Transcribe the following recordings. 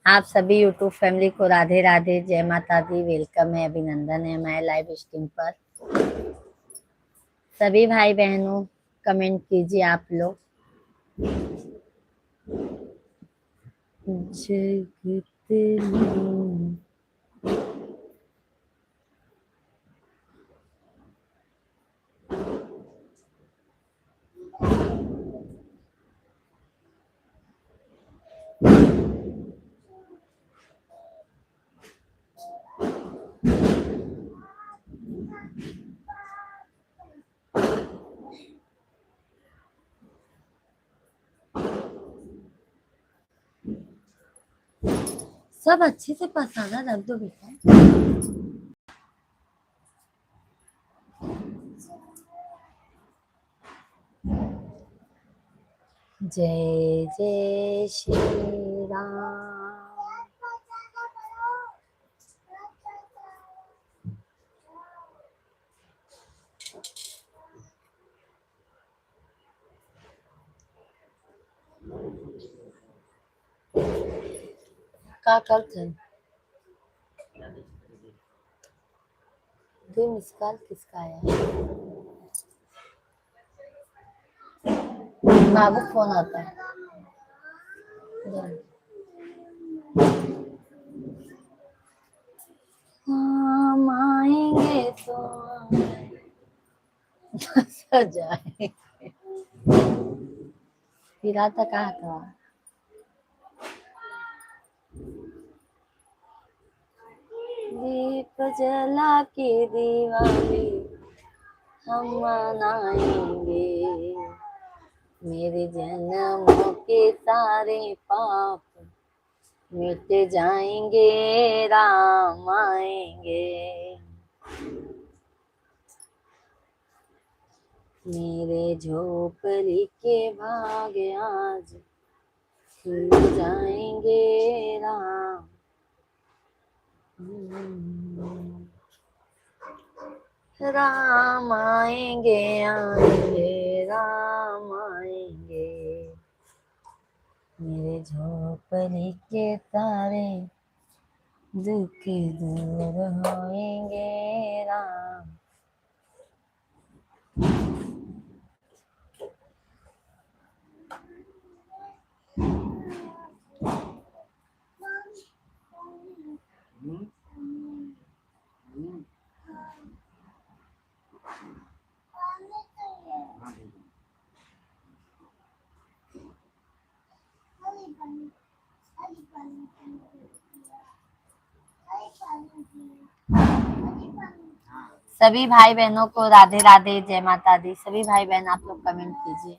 आप सभी YouTube family को राधे राधे, जय माता दी, वेलकम है, अभिनंदन है हमारे लाइव स्ट्रीम पर। सभी भाई बहनों कमेंट कीजिए आप लोग। जगत में सब अच्छे से पसाना रख दो बेटा। जय जय श्री राम। का करते दो मिस कॉल किसका आया है? बाबू फोन आता है। हम आएंगे तो सजाए फिरा था कहाँ था। दीप जला के दिवाली हम मनाएंगे, मेरे जन्मों के सारे पाप मिट जाएंगे, राम आएंगे। मेरे झोपड़ी के भाग आज खुल जाएंगे, राम राम आएंगे, आएंगे राम आएंगे। मेरे झोपड़ी के सारे दुख दूर होएंगे, राम। सभी भाई बहनों को राधे राधे, जय माता दी। सभी भाई बहन आप लोग कमेंट कीजिए।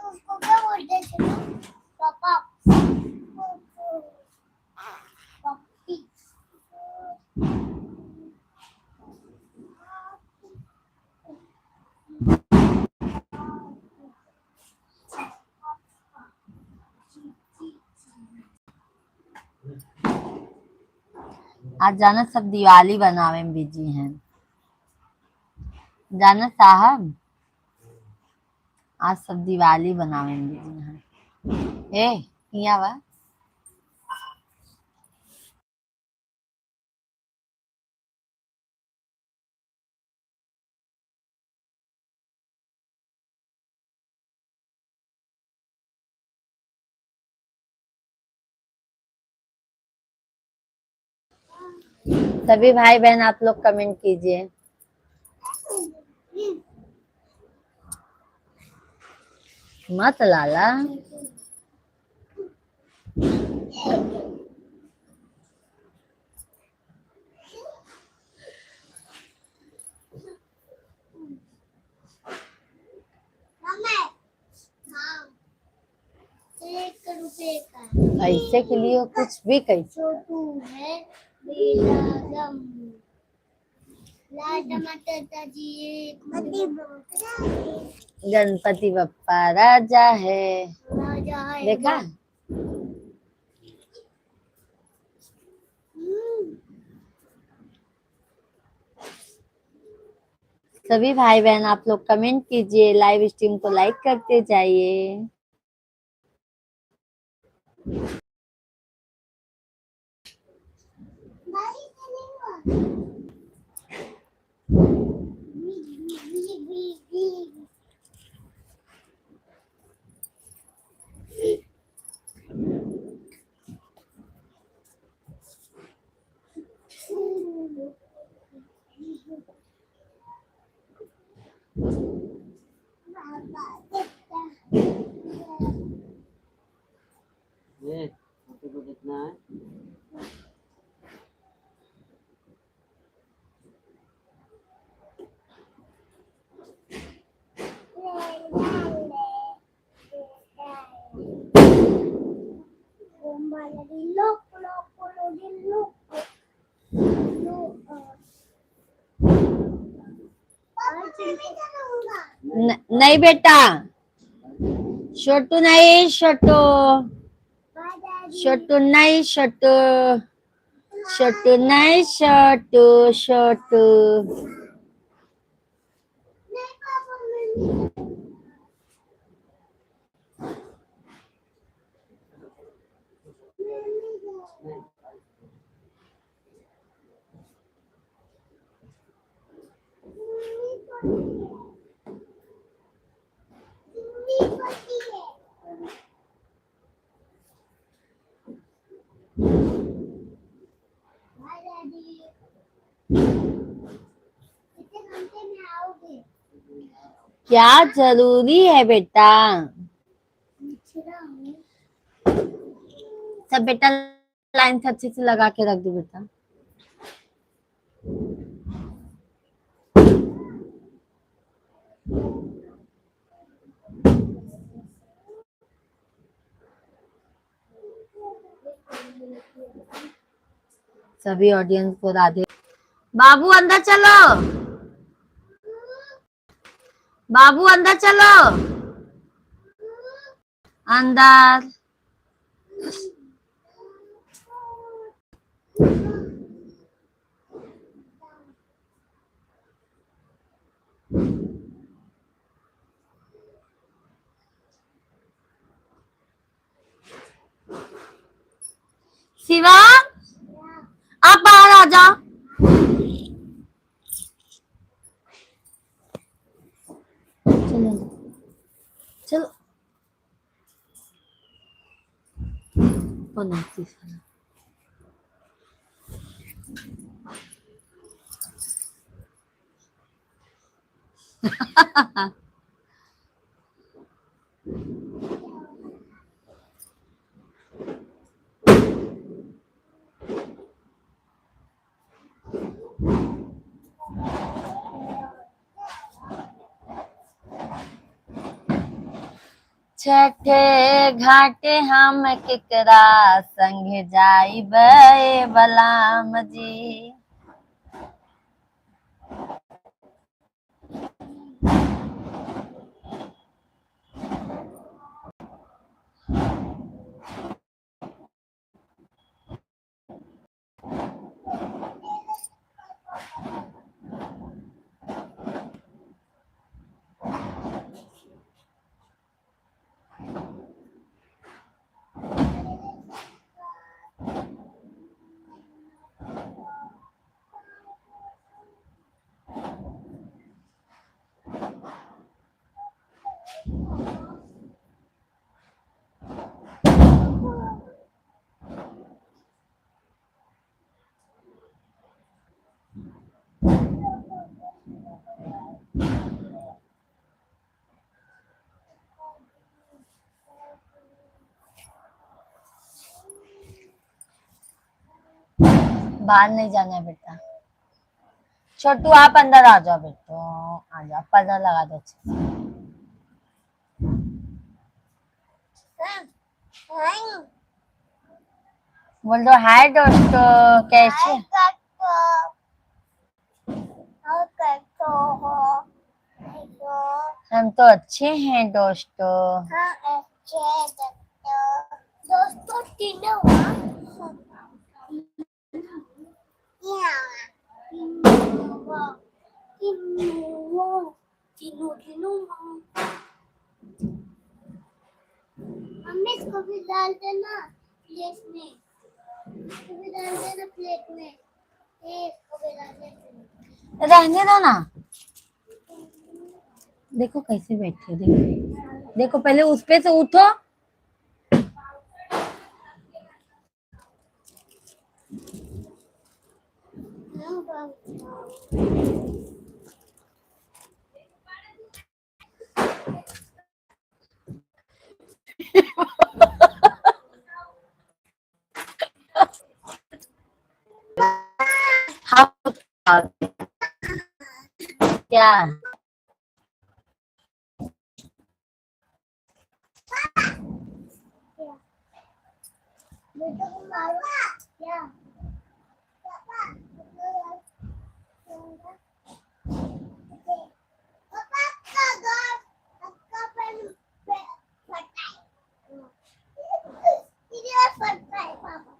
उसको क्या बोलते थे पापा? आज जाना सब दिवाली बनावे में बिजी हैं। जाना साहब आज सब दिवाली बनावे में बिजी हैं। ए किया बा सभी भाई बहन आप लोग कमेंट कीजिए। मत लाला ऐसे के लिए कुछ भी कैसे गणपति बप्पा राजा है, देखा? सभी भाई बहन आप लोग कमेंट कीजिए, लाइव स्ट्रीम को लाइक करते जाइए। ये फोटो को कितना है? नहीं बेटा, छोटू नहीं, छोटू छोटू नहीं, छोटू छोटू नहीं, छोटू छोटू। क्या जरूरी है बेटा? सब बेटा लाइन से अच्छे से लगा के रख दो बेटा। सभी ऑडियंस को राधे। बाबू अंदर चलो, बाबू अंदर चलो, अंदर। शिवा आप बाहर आ जाओ। चलो चलो। छठे घाटे हम केकरा संग जाइबे बलाम जी। बाहर नहीं जाना है बेटा। छोटू आप अंदर आ जाओ बेटो, आ जाओ, पर्दा लगा दो अच्छे से। बोल दो हाय दोस्तों, कैसे हम तो अच्छे हैं दोस्तों। दोस्तों मम्मी इसको भी डाल देना प्लेट में, इसको भी डाल देना प्लेट में, इसको भी डाल देना। रहने दो ना। देखो कैसे बैठी है, देखो देखो, पहले उस पे से उठो। हाँ, क्या बेटा को मारो क्या? पापा का घर, आपका पेन फटा है, इधर फटा है पापा।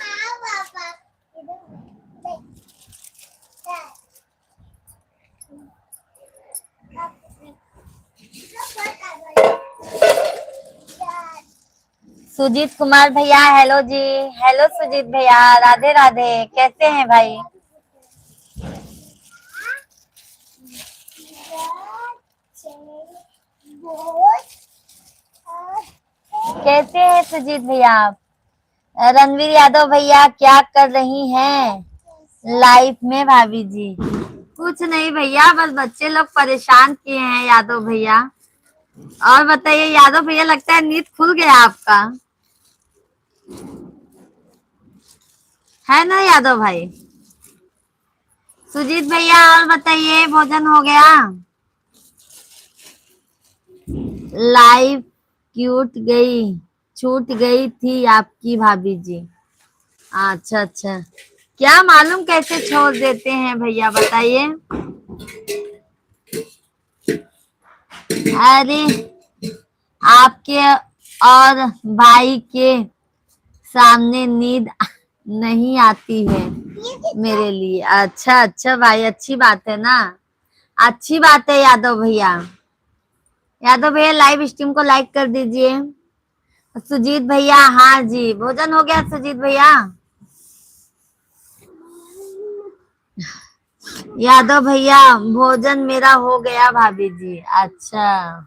हाँ पापा, इधर देख, सुजीत कुमार भैया, हेलो जी। हेलो सुजीत भैया, राधे राधे, कैसे हैं भाई? कैसे हैं सुजीत भैया आप? रणवीर यादव भैया क्या कर रही हैं लाइफ में? भाभी जी कुछ नहीं भैया, बस बच्चे लोग परेशान किए हैं यादव भैया। और बताइए यादव भैया, लगता है नींद खुल गया आपका, है ना यादव भाई? सुजीत भैया और बताइए, भोजन हो गया? लाइफ छूट गई थी आपकी भाभी जी। अच्छा अच्छा, क्या मालूम कैसे छोड़ देते हैं भैया, बताइए। अरे आपके और भाई के सामने नींद नहीं आती है मेरे लिए। अच्छा अच्छा भाई, अच्छी बात है ना, अच्छी बात है यादव भैया। यादव भैया लाइव स्ट्रीम को लाइक कर दीजिए। सुजीत भैया, हाँ जी, भोजन हो गया सुजीत भैया? यादव भैया भोजन मेरा हो गया भाभी जी। अच्छा,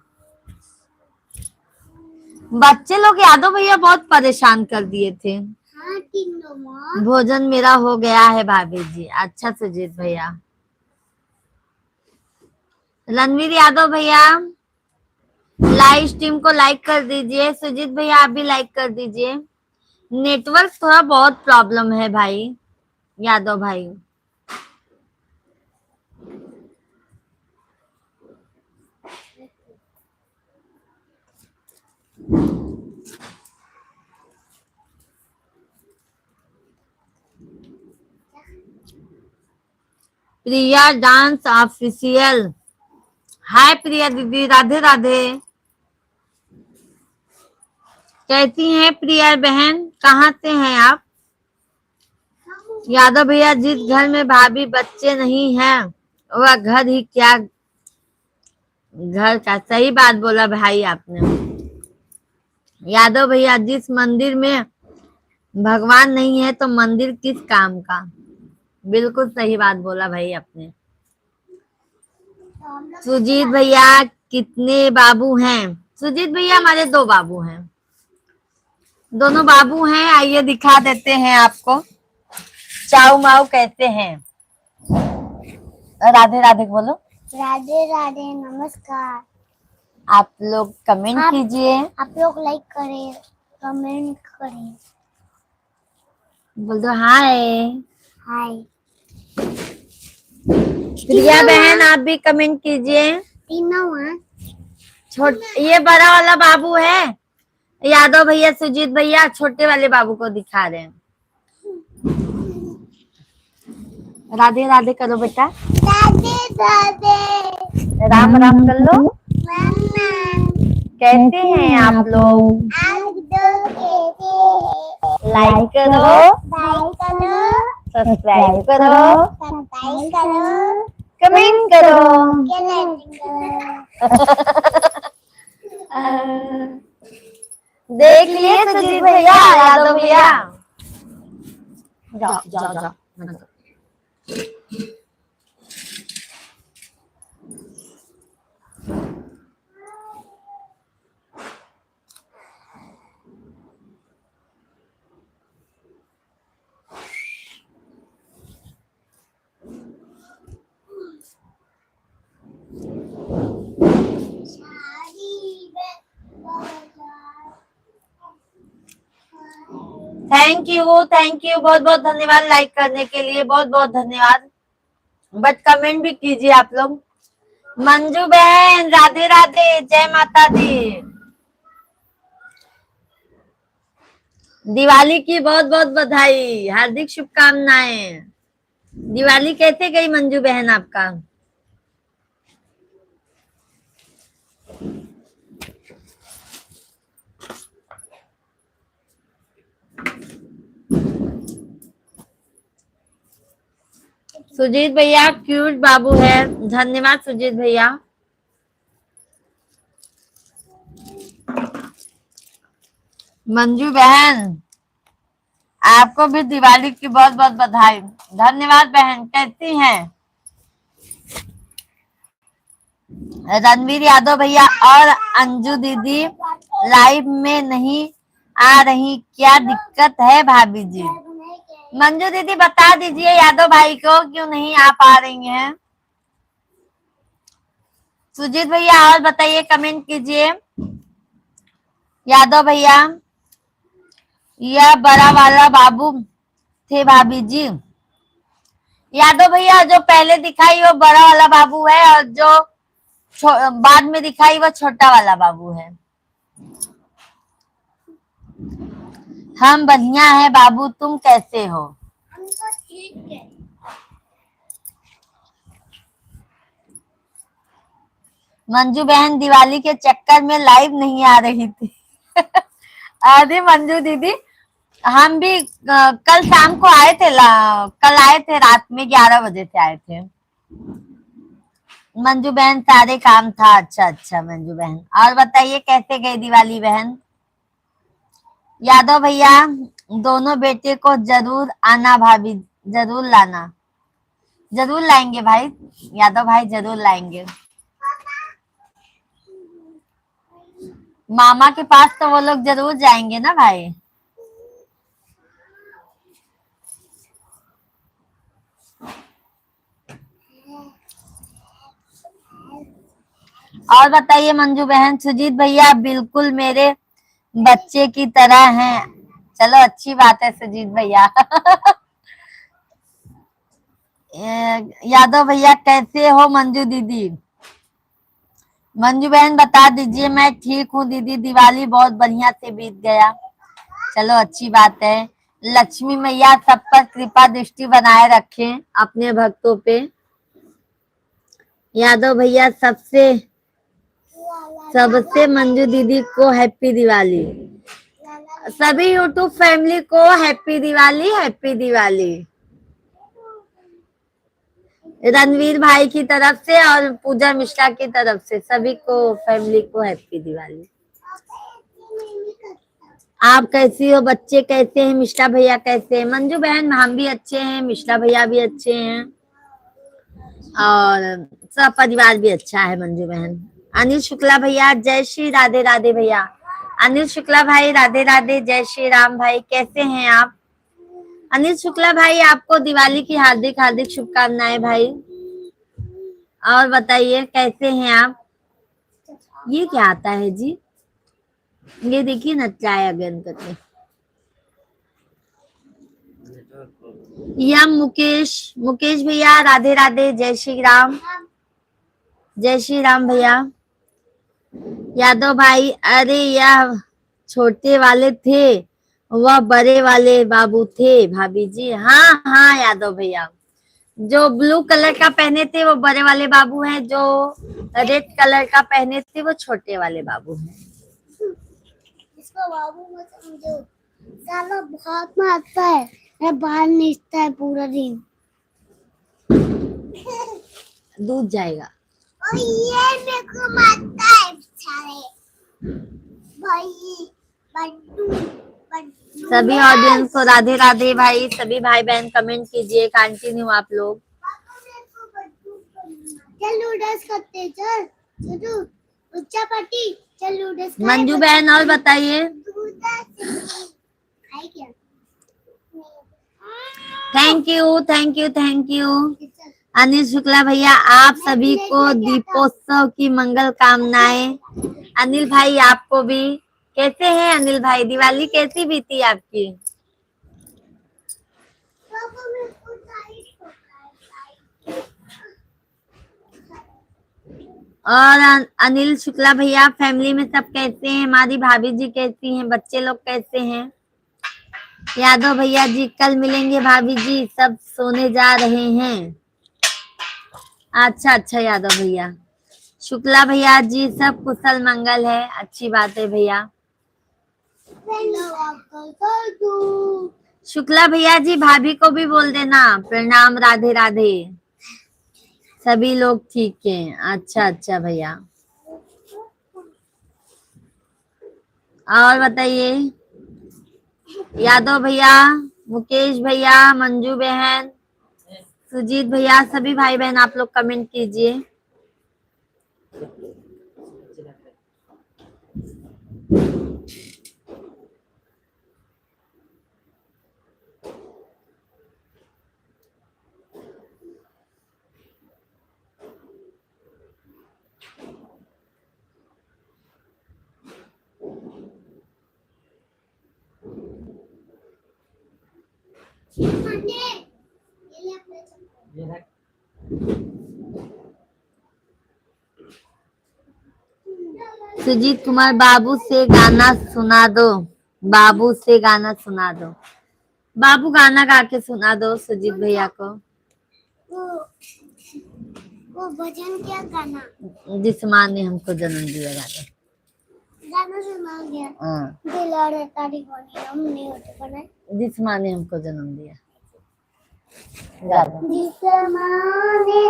बच्चे लोग यादव भैया बहुत परेशान कर दिए थे। हाँ तीनों माँ। भोजन मेरा हो गया है भाभी जी। अच्छा सुजीत भैया। रणवीर यादव भैया लाइव स्ट्रीम को लाइक कर दीजिए। सुजीत भैया आप भी लाइक कर दीजिए। नेटवर्क थोड़ा बहुत प्रॉब्लम है भाई यादव भाई। प्रिया डांस ऑफिशियल, हाय प्रिया दीदी, राधे राधे। कैसी हैं प्रिया बहन, कहाँ से हैं आप? यादव भैया जिस घर में भाभी बच्चे नहीं हैं वह घर ही क्या घर का, सही बात बोला भाई आपने। यादव भैया जिस मंदिर में भगवान नहीं है तो मंदिर किस काम का, बिल्कुल सही बात बोला भाई आपने। सुजीत भैया कितने बाबू हैं? सुजीत भैया हमारे 2 बाबू हैं, दोनों बाबू हैं। आइए दिखा देते हैं आपको। चाऊ माऊ कैसे हैं? राधे राधे बोलो। राधे राधे, नमस्कार। आप लोग कमेंट कीजिए। आप लोग लाइक करें, कमेंट करें, बोल दो हाय। हाय। प्रिया बहन आप भी कमेंट कीजिए। तीनों ये बड़ा वाला बाबू है यादव भैया, सुजीत भैया छोटे वाले बाबू को दिखा रहे हैं। राधे राधे करो बेटा। राधे राधे, राम राम कर लो। मम्मा कैसे हैं आप लोग? आप दो कैसे हैं? लाइक करो, लाइक करो, सब्सक्राइब करो, सब्सक्राइब करो, कमेंट करो। लाइक करो। देख लिए सुजीत भैया, यादव भैया। जाओ जाओ जाओ। थैंक यू, बहुत बहुत धन्यवाद लाइक करने के लिए, बहुत बहुत धन्यवाद। बट कमेंट भी कीजिए आप लोग। मंजू बहन राधे राधे, जय माता दी। दिवाली की बहुत बहुत बधाई, हार्दिक शुभकामनाएं। दिवाली कैसे गई मंजू बहन आपका? सुजीत भैया क्यूट बाबू है, धन्यवाद सुजीत भैया। मंजू बहन आपको भी दिवाली की बहुत बहुत बधाई, धन्यवाद बहन। कैसी हैं? रणवीर यादव भैया और अंजू दीदी लाइव में नहीं आ रही, क्या दिक्कत है भाभी जी? मंजू दीदी बता दीजिए यादव भाई को क्यों नहीं आ पा रही हैं। सुजीत भैया और बताइए, कमेंट कीजिए। यादव भैया यह बड़ा वाला बाबू थे भाभी जी। यादव भैया जो पहले दिखाई वो बड़ा वाला बाबू है, और जो बाद में दिखाई वो छोटा वाला बाबू है। हम बढ़िया है बाबू, तुम कैसे हो? हम तो ठीक है। मंजू बहन दिवाली के चक्कर में लाइव नहीं आ रही थी। अरे मंजू दीदी हम भी कल शाम को आए थे, कल आए थे रात में 11 बजे से आए थे। मंजू बहन सारे काम था। अच्छा अच्छा मंजू बहन, और बताइए कैसे गई दिवाली बहन? यादव भैया दोनों बेटे को जरूर आना भाभी, जरूर लाना। जरूर लाएंगे भाई, यादव भाई जरूर लाएंगे। मामा के पास तो वो लोग जरूर जाएंगे ना भाई। और बताइए मंजू बहन। सुजीत भैया बिल्कुल मेरे बच्चे की तरह हैं। चलो अच्छी बात है सुजीत भैया। यादव भैया कैसे हो मंजू दीदी? मंजू बहन बता दीजिए। मैं ठीक हूँ दीदी, दिवाली बहुत बढ़िया से बीत गया। चलो अच्छी बात है। लक्ष्मी मैया सब पर कृपा दृष्टि बनाए रखें अपने भक्तों पे। यादव भैया सबसे मंजू दीदी को हैप्पी दिवाली। सभी यूट्यूब फैमिली को हैप्पी दिवाली, हैप्पी दिवाली। रणवीर भाई की तरफ से और पूजा मिश्रा की तरफ से सभी को, फैमिली को हैप्पी दिवाली। आप कैसी हो? बच्चे कैसे हैं? मिश्रा भैया कैसे हैं? मंजू बहन हम भी अच्छे हैं, मिश्रा भैया भी अच्छे हैं, और सब परिवार भी अच्छा है मंजू बहन। अनिल शुक्ला भैया जय श्री राधे राधे भैया। अनिल शुक्ला भाई राधे राधे, जय श्री राम भाई, कैसे हैं आप? अनिल शुक्ला भाई आपको दिवाली की हार्दिक हार्दिक शुभकामनाएं भाई। और बताइए कैसे हैं आप? ये क्या आता है जी? ये देखिए ना, ट्राई अगेन करके। या मुकेश भैया राधे राधे, जय श्री राम, जय श्री राम भैया। यादव भाई अरे यह छोटे वाले थे, वह बड़े वाले बाबू थे भाभी जी। हाँ हाँ यादव भैया, जो ब्लू कलर का पहने थे वो बड़े वाले बाबू हैं, जो रेड कलर का पहने थे वो छोटे वाले बाबू हैं। इसको बाबू मत समझो, साला बहुत मारता है, मेरा बाल नीचता है पूरा दिन। दूध जाएगा। और ये मेरे को मारता है बेचारे भाई। बड्डू बड्डू सभी ऑडियंस को राधे राधे भाई। सभी भाई बहन कमेंट कीजिए, कंटिन्यू आप लोग। चल नूडल्स खाते चल चलो उच्चा पार्टी चल नूडल्स मंजू बहन और बताइए। खाए क्या thank you thank you thank you. Anil Shukla भैया आप सभी को दीपोत्सव की मंगल कामनाएं। अनिल भाई आपको भी। कैसे हैं अनिल भाई, दिवाली कैसी बीती आपकी? और अनिल शुक्ला भैया फैमिली में सब कैसे हैं? हमारी भाभी जी कैसी हैं? बच्चे लोग कैसे हैं? यादव भैया जी कल मिलेंगे भाभी जी, सब सोने जा रहे हैं। अच्छा अच्छा यादव भैया। शुक्ला भैया जी सब कुशल मंगल है, अच्छी बात है भैया। शुक्ला भैया जी भाभी को भी बोल देना प्रणाम, राधे राधे। सभी लोग ठीक हैं। अच्छा अच्छा भैया। और बताइए यादव भैया, मुकेश भैया, मंजू बहन, सुजीत भैया, सभी भाई बहन आप लोग कमेंट कीजिए। ये रख। सुजीत कुमार बाबू से गाना सुना दो। बाबू से गाना सुना दो। बाबू गाना गा के सुना दो सुजीत भैया को। वो भजन क्या गाना जिस माँ ने हमको जन्म दिया गाना। गाना सुना गया हाँ, दिला रे तारीख वाली हम नहीं होते बनाए जिस माँ ने हमको जन्म दिया गा दो। जिस माँ ने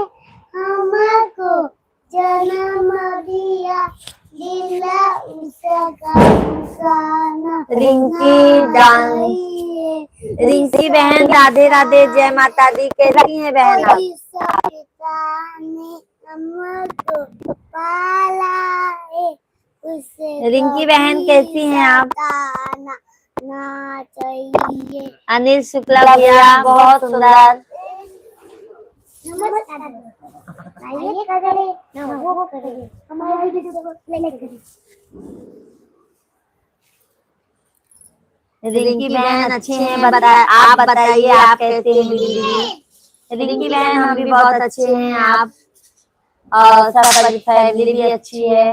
हमको जन्म दिया दिला उसका गाना रिंकी डांस। रिंकी बहन राधे राधे, जय माता दी। कैसी हैं बहन आप? पिता ने हमको पाला है उसे रिंकी बहन कैसी हैं आप? सताना ना चाहिए। अनिल शुक्ला भैया बहुत सुंदर। नमस्कार आइए करे ना वो करे हमारे वीडियो को लाइक करें। रिंकी बहन अच्छे हैं, आप बताइए आप कैसे हैं दीदी? रिंकी बहन हम भी बहुत अच्छे हैं। आप और सब फैमिली भी अच्छी है।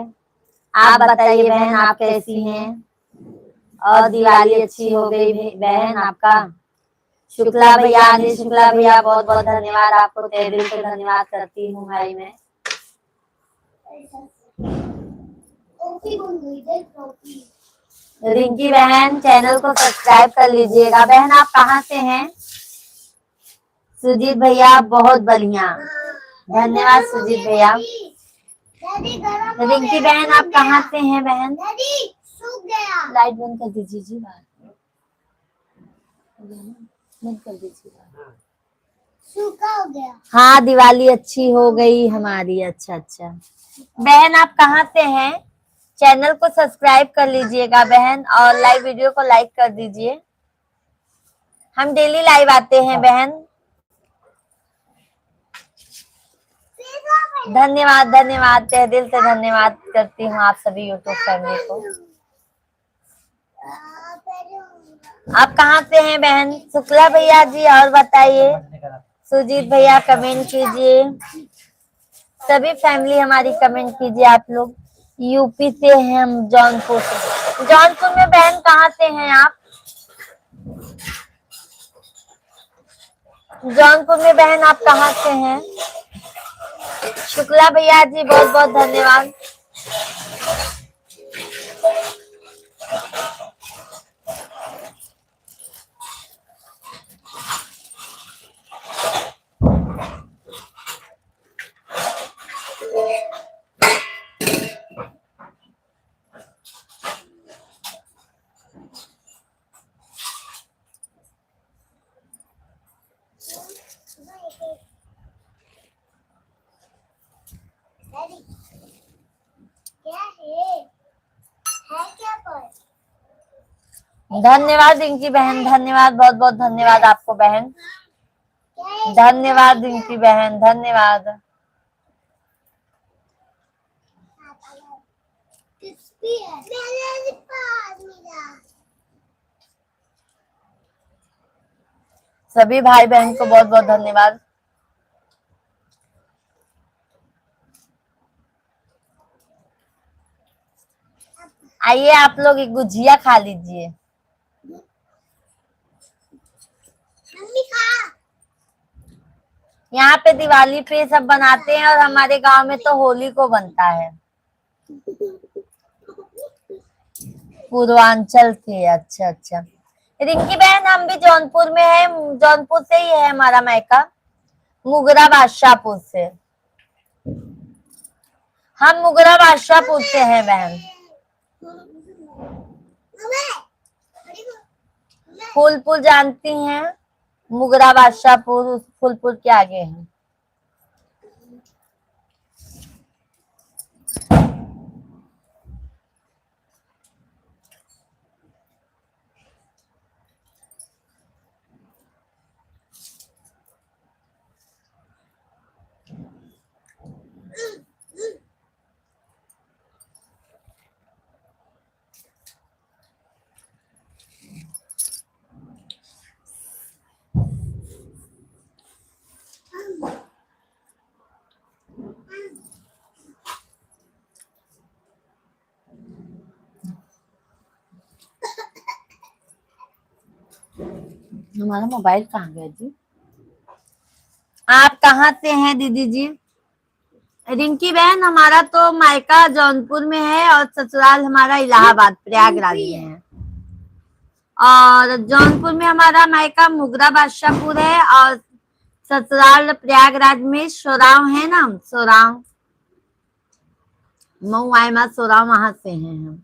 आप बताइए बहन आप कैसी हैं? और दिवाली अच्छी हो गई बहन आपका? शुक्ला भैया, अनिल शुक्ला भैया बहुत बहुत धन्यवाद आपको, तहे दिल से धन्यवाद करती हूँ भाई मैं। रिंकी बहन चैनल को सब्सक्राइब कर लीजिएगा। बहन आप कहाँ से हैं? सुजीत भैया बहुत बढ़िया, धन्यवाद सुजीत भैया। रिंकी बहन आप कहाँ से हैं बहन? सूख गया लाइट बंद कर दीजिए जी, बंद कर दीजिए। सूखा हो गया। हाँ दिवाली अच्छी हो गई हमारी। अच्छा अच्छा बहन आप कहाँ से हैं? चैनल को सब्सक्राइब कर लीजिएगा बहन, और लाइव वीडियो को लाइक कर दीजिए। हम डेली लाइव आते हैं बहन। धन्यवाद धन्यवाद, तहे दिल से धन्यवाद करती हूँ आप सभी यूट्यूब फैमिली को। आप कहाँ से हैं बहन? शुक्ला भैया जी और बताइए। सुजीत भैया कमेंट कीजिए। सभी फैमिली हमारी कमेंट कीजिए आप लोग। यूपी से हैं हम, जौनपुर से। जौनपुर में बहन कहाँ से हैं आप? जौनपुर में बहन आप कहाँ से हैं? शुक्ला भैया जी बहुत बहुत धन्यवाद। धन्यवाद रिंकी बहन, धन्यवाद, बहुत बहुत धन्यवाद आपको बहन, धन्यवाद रिंकी बहन, धन्यवाद। क्रिस्पी है मेरे पास मेरा। सभी भाई बहन को बहुत बहुत धन्यवाद। आइए आप लोग एक गुजिया खा लीजिए। मम्मी खा। यहाँ पे दिवाली पे सब बनाते हैं और हमारे गांव में तो होली को बनता है। पूर्वांचल थे, अच्छा अच्छा। रिंकी बहन हम भी जौनपुर में है, जौनपुर से ही है हमारा मायका, मुगरा बादशाहपुर से। हम मुगरा बादशाहपुर से हैं बहन। फूलपुर जानती हैं? मुगरा बादशाहपुर फूलपुर के आगे है। हमारा मोबाइल कहाँ गया जी? आप कहाँ से हैं दीदी जी? रिंकी बहन हमारा तो मायका जौनपुर में है और ससुराल हमारा इलाहाबाद प्रयागराज में है। और जौनपुर में हमारा मायका मुगरा बादशाहपुर है और ससुराल प्रयागराज में सोराव है ना, सोराव मऊ आयमा सोराव, वहां से हैं हम।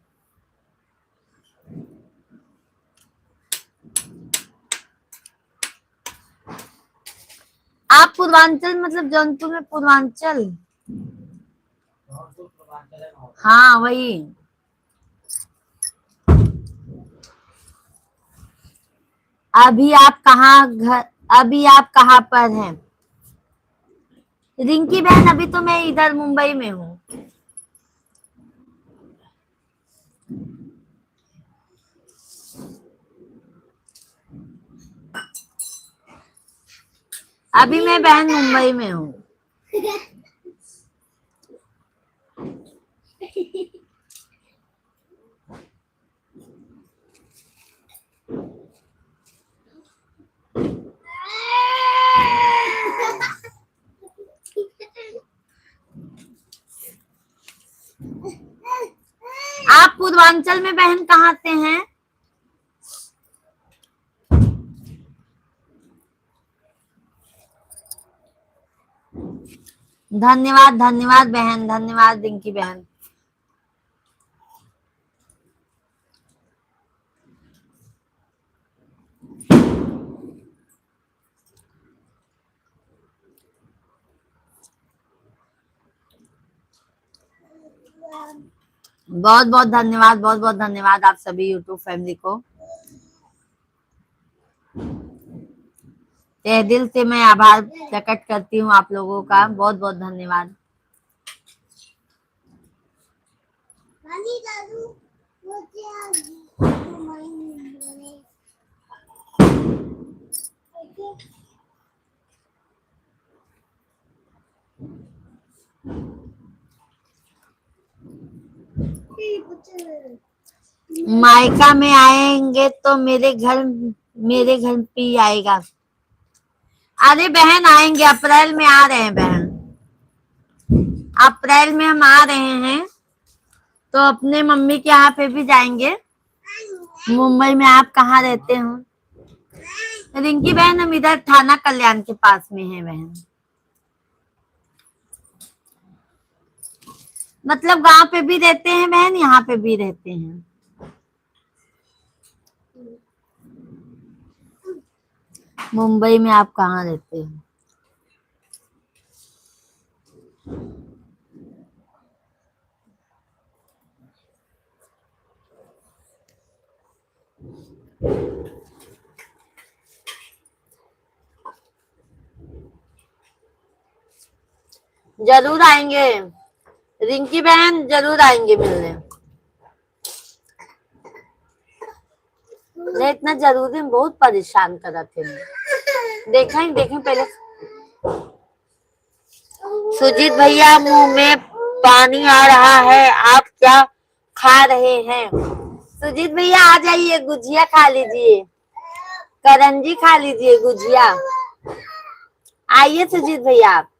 आप पूर्वांचल मतलब जौनपुर में पूर्वांचल? हाँ वही। अभी आप कहाँ पर हैं? रिंकी बहन अभी तो मैं इधर मुंबई में हूँ। अभी मैं बहन मुंबई में हूँ। आप पूर्वांचल में बहन कहाँ से हैं? धन्यवाद धन्यवाद बहन, धन्यवाद रिंकी बहन। बहुत बहुत धन्यवाद, बहुत बहुत धन्यवाद आप सभी यूट्यूब फैमिली को। तहे दिल से मैं आभार प्रकट करती हूँ आप लोगों का, बहुत बहुत धन्यवाद। मायका में आएंगे तो मेरे घर पे आएगा। अरे बहन आएंगे, अप्रैल में आ रहे हैं बहन, अप्रैल में हम आ रहे हैं तो अपने मम्मी के यहाँ पे भी जाएंगे। मुंबई में आप कहाँ रहते हो? रिंकी बहन हम इधर थाना कल्याण के पास में है बहन, मतलब गांव पे भी रहते हैं बहन, यहाँ पे भी रहते हैं। मुंबई में आप कहाँ रहते हो? जरूर आएंगे, रिंकी बहन जरूर आएंगे मिलने। नहीं इतना जरूरी में बहुत परेशान कर रहे थे। देखें पहले। सुजीत भैया मुंह में पानी आ रहा है, आप क्या खा रहे हैं? सुजीत भैया आ जाइए, गुजिया खा लीजिए, करंजी खा लीजिए, गुजिया। आइए सुजीत भैया आप,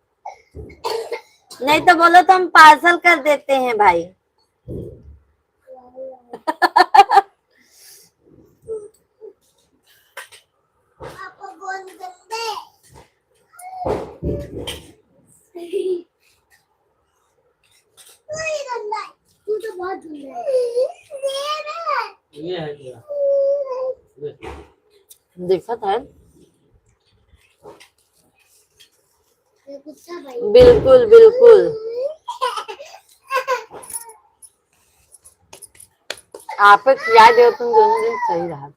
नहीं तो बोलो तो हम पार्सल कर देते हैं भाई। आपको बहुत गंदे। कोई गंदा है, तू तो बहुत गंदा है। ये है क्या? दिक्कत है ये कुत्ता भाई। बिल्कुल बिल्कुल। आप खिला दो तुम दोनों दिन सही रहा।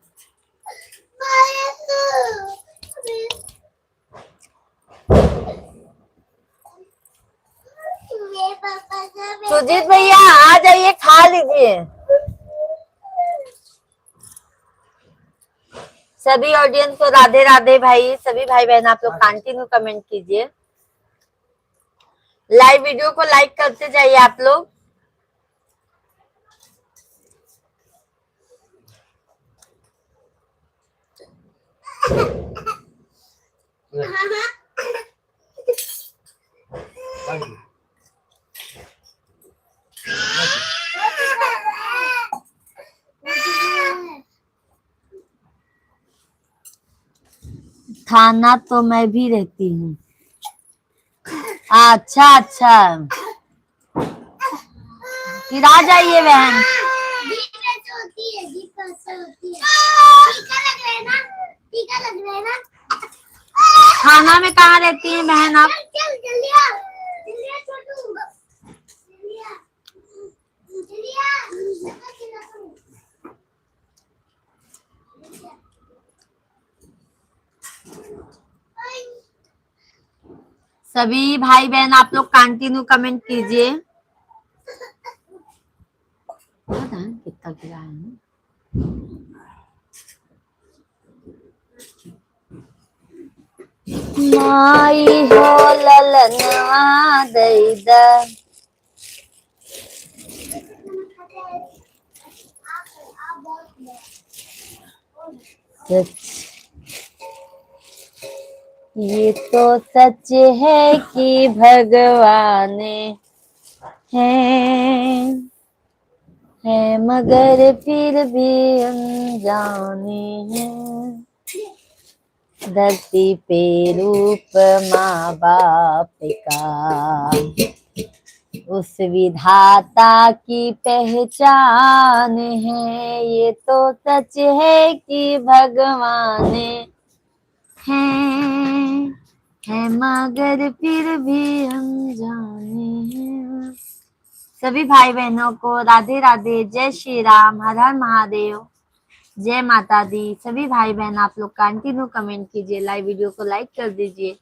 सुजीत भैया आ जाइए, खा लीजिए। सभी ऑडियंस को राधे राधे भाई, सभी भाई बहन आप लोग कंटिन्यू कमेंट कीजिए, लाइव वीडियो को लाइक करते जाइए आप लोग। थाना तो मैं भी रहती हूँ। अच्छा अच्छा, फिर आ जाइए बहन। जीप ऐसे होती है, जीप ऐसे होती है। टीका लग रहा है ना? थाना में कहाँ रहती हैं बहन आप? चल जल्दी आ, जल्दी आ छोटू, जल्दी आ, जल्दी आ। सभी भाई बहन आप लोग कंटिन्यू कमेंट कीजिए। कितना गिरा है? माई हो ललनवा दैदा। ये तो सच है कि भगवान है मगर फिर भी अनजाने हैं। धरती पे रूप माँ बाप का, उस विधाता की पहचान है। ये तो सच है कि भगवान है मगर फिर भी हम जाने हैं। सभी भाई बहनों को राधे राधे, जय श्री राम, हर हर महादेव, जय माता दी। सभी भाई बहन आप लोग कंटिन्यू कमेंट कीजिए, लाइव वीडियो को लाइक कर दीजिए,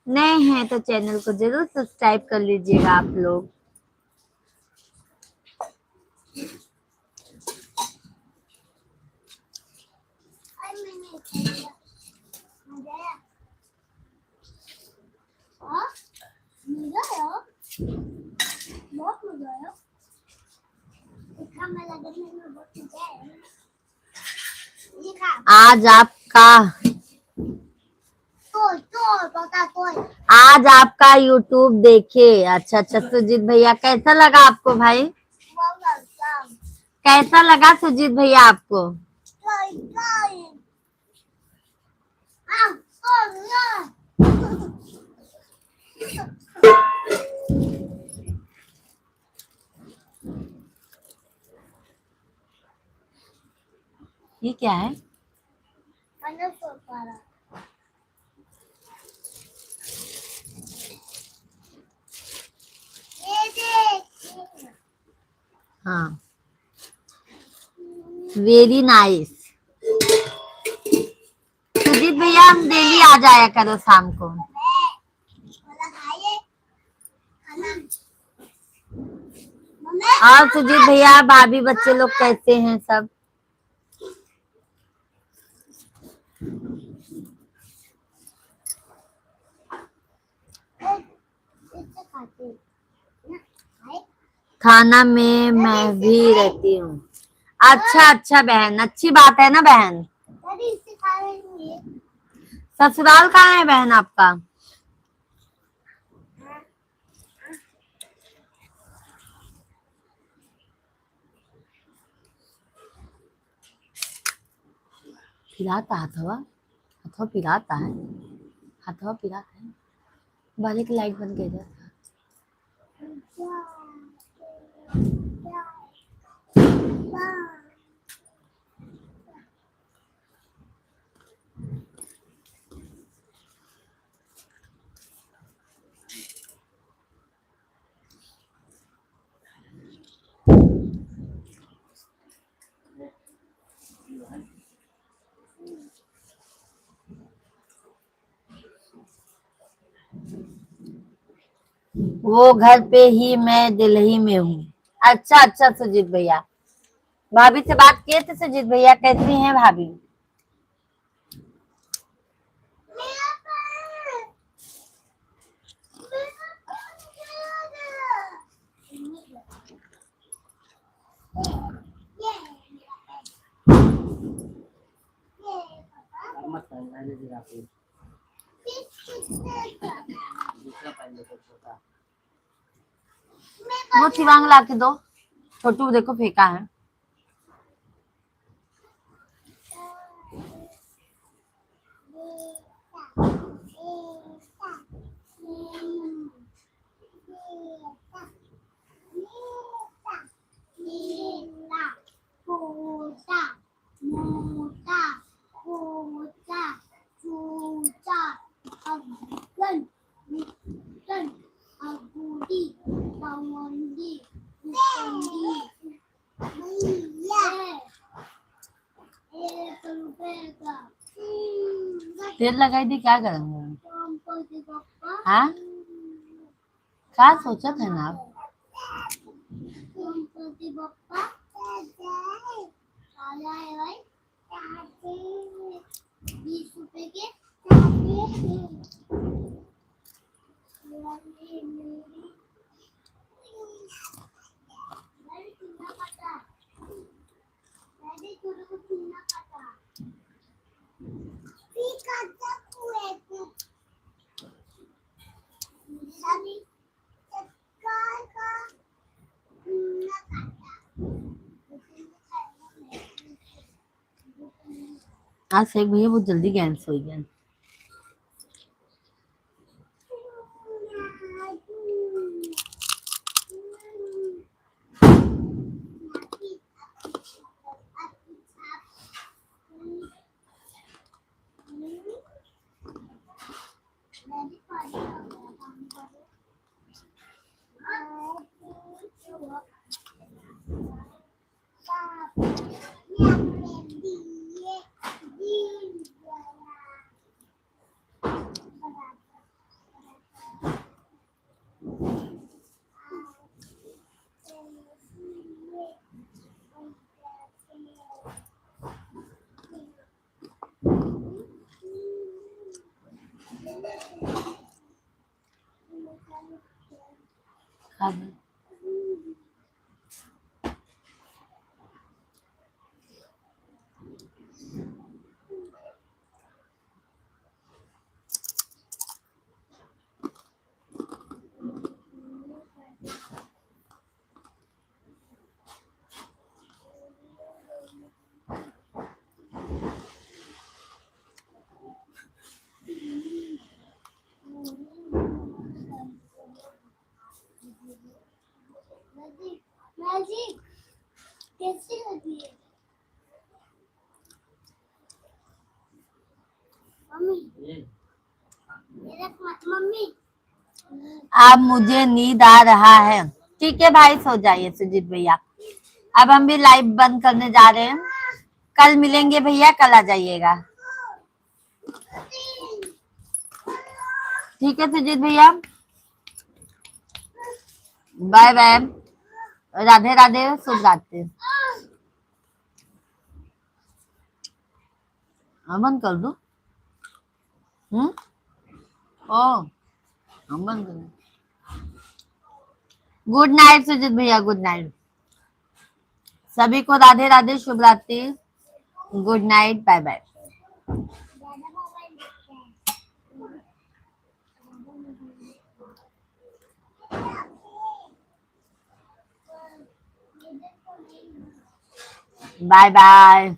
नए हैं तो चैनल को जरूर सब्सक्राइब कर लीजिएगा आप लोग। मजा आया, बहुत मजा आया। मेला देखने में बहुत मजा आया। ये खा। आज आपका आज आपका यूट्यूब देखे। अच्छा अच्छा सुजीत भैया, कैसा लगा आपको भाई? कैसा लगा सुजीत भैया आपको? ये क्या है? हाँ वेरी नाइस। सुजीत भैया हम डेली आ जाया करो शाम को। और सुजीत भैया भाभी बच्चे लोग कैसे हैं सब? इससे खाते हैं ना, खाए। थाना में मैं भी रहती हूँ। अच्छा अच्छा बहन, अच्छी बात है ना बहन। दादी इससे खा रही है। ससुराल कहाँ है बहन आपका? पिराता हथवा, हथवा पिराता है, हथवा पिराता है। बाले की लाइट बंद कर दे। वो घर पे ही, मैं दिल्ली में हूँ। अच्छा अच्छा सुजीत भैया, भाभी से बात किए थे सुजीत भैया, कैसी हैं भाभी? वो शिवांग ला के दो, छोटू देखो फेंका है। तेल लगाई दी, क्या करेंगे? हाँ, क्या सोचा था ना आप? ₹20 के आज शेख भैया बहुत जल्दी गैस हो गया। अब मैजिक कैसी लगी है मम्मी? मम्मी अब मुझे नींद आ रहा है। ठीक है भाई, सो जाइए सुजीत भैया। अब हम भी लाइव बंद करने जा रहे हैं। कल मिलेंगे भैया, कल आ जाइएगा। ठीक है सुजीत भैया, बाय बाय। राधे राधे, शुभ रात्रि। बंद कर दो। ओ बंद कर। गुड नाइट सुजीत भैया, गुड नाइट। सभी को राधे राधे, शुभ रात्रि, गुड नाइट, बाय बाय। दादा मोबाइल देखते हैं। Bye bye.